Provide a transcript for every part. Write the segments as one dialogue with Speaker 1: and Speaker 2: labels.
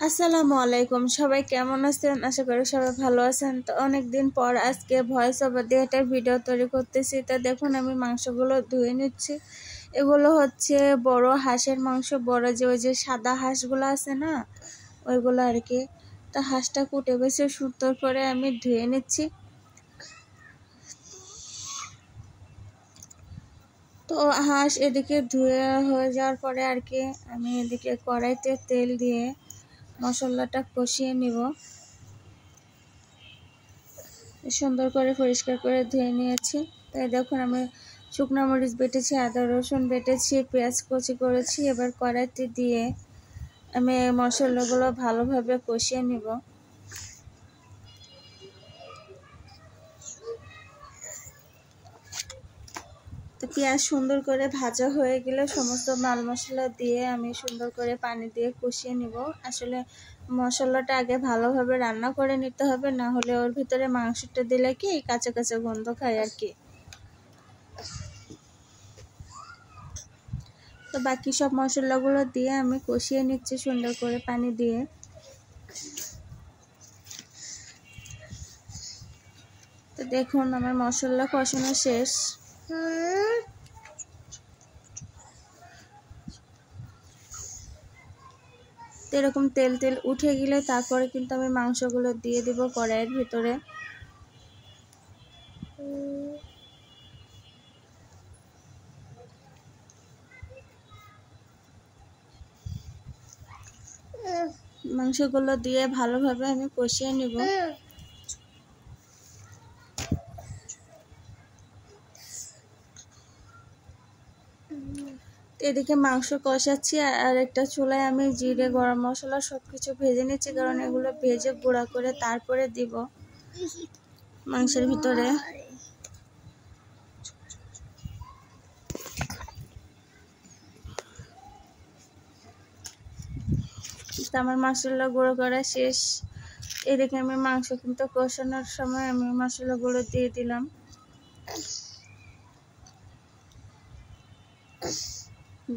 Speaker 1: আসসালামু আলাইকুম, সবাই কেমন আছেন? আশা করি সবাই ভালো আছেন। তো অনেকদিন পর আজকে ভয়েস ওভার দিয়ে একটা ভিডিও তৈরি করতেছি। তা দেখুন আমি মাংসগুলো ধুয়ে নিচ্ছি। এগুলো হচ্ছে বড় হাঁসের মাংস, বড় যে ওই যে সাদা হাঁসগুলো আছে না, ওইগুলো আর কি। তা হাঁসটা কুটে বেছে সুন্দর করে আমি ধুয়ে নিচ্ছি। তো হাঁস এদিকে ধুয়ে হয়ে যাওয়ার পরে আর কি আমি এদিকে কড়াইতে তেল দিয়ে মশলাটা কষিয়ে নিব। সুন্দর করে পরিষ্কার করে ধুয়ে নিয়েছি। তাই দেখুন আমি শুকনো মরিচ বেটেছি, আদা রসুন বেটেছি, পেঁয়াজ কুচি করেছি। এবার কড়াইতে দিয়ে আমি মশলাগুলো ভালোভাবে কষিয়ে নিব। তো পেঁয়াজ সুন্দর করে ভাজা হয়ে গেলে সমস্ত মাল মশলা দিয়ে আমি সুন্দর করে পানি দিয়ে কষিয়ে নিব। আসলে মশলাটা আগে ভালোভাবে রান্না করে নিতে হবে, না হলে ওর ভিতরে মাংসটা দিলে কি কাঁচা কাঁচা গন্ধ খায় আর কি। তো বাকি সব মশলাগুলো দিয়ে আমি কষিয়ে নিচ্ছি সুন্দর করে পানি দিয়ে। তো দেখুন আমার মশলা কষানো শেষ। এরকম তেল তেল উঠে গেলে তারপরে কিন্তু আমি মাংসগুলো দিয়ে দিব কড়াইয়ের ভিতরে। মাংসগুলো দিয়ে ভালোভাবে আমি কষিয়ে নিব। এদিকে মাংস কষাচ্ছি আর একটা চুলায় আমি জিরে গরম মশলা সবকিছু ভেজে নিচ্ছি, কারণ এগুলো ভেজে গুঁড়া করে তারপরে দিব মাংসের ভিতরে। আমার মশলা গুঁড়ো করা শেষ। এদিকে আমি মাংস কিন্তু কষানোর সময় আমি মশলাগুলো দিয়ে দিলাম।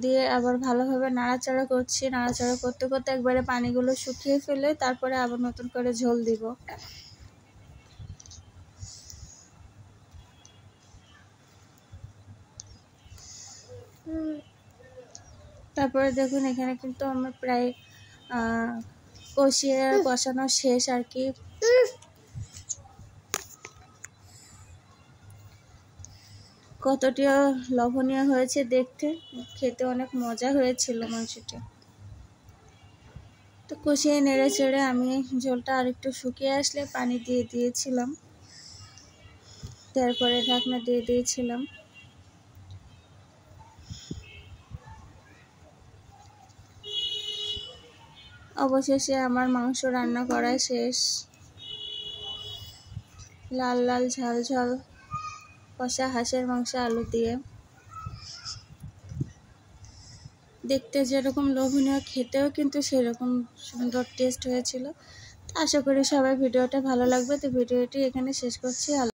Speaker 1: দিয়ে আবার ভালোভাবে নাড়াচাড়া করছি। নাড়াচাড়া করতে করতে একবারে পানিগুলো শুকিয়ে ফেলে তারপরে আবার নতুন করে ঝোল দিব। তারপরে দেখুন এখানে কিন্তু আমার প্রায় কষানো শেষ আর কি। কতটা লবণীয় হয়েছে দেখতে, খেতে অনেক মজা হয়েছিল মাংসটা। তো কষিয়ে নেড়ে চেড়ে আমি ঝোলটা আরেকটু শুকিয়ে আসলে পানি দিয়ে দিয়েছিলাম, তারপরে ঢাকনা দিয়ে দিয়েছিলাম। অবশেষে আমার মাংস রান্না করা শেষ। লাল লাল ঝাল ঝাল কষা হাঁসের মাংস আলু দিয়ে, দেখতে যেরকম লোভনীয় খেতেও কিন্তু সেরকম সুন্দর টেস্ট হয়েছিল। আশা করি সবাই ভিডিওটা ভালো লাগবে। তো ভিডিওটি এখানে শেষ করছি।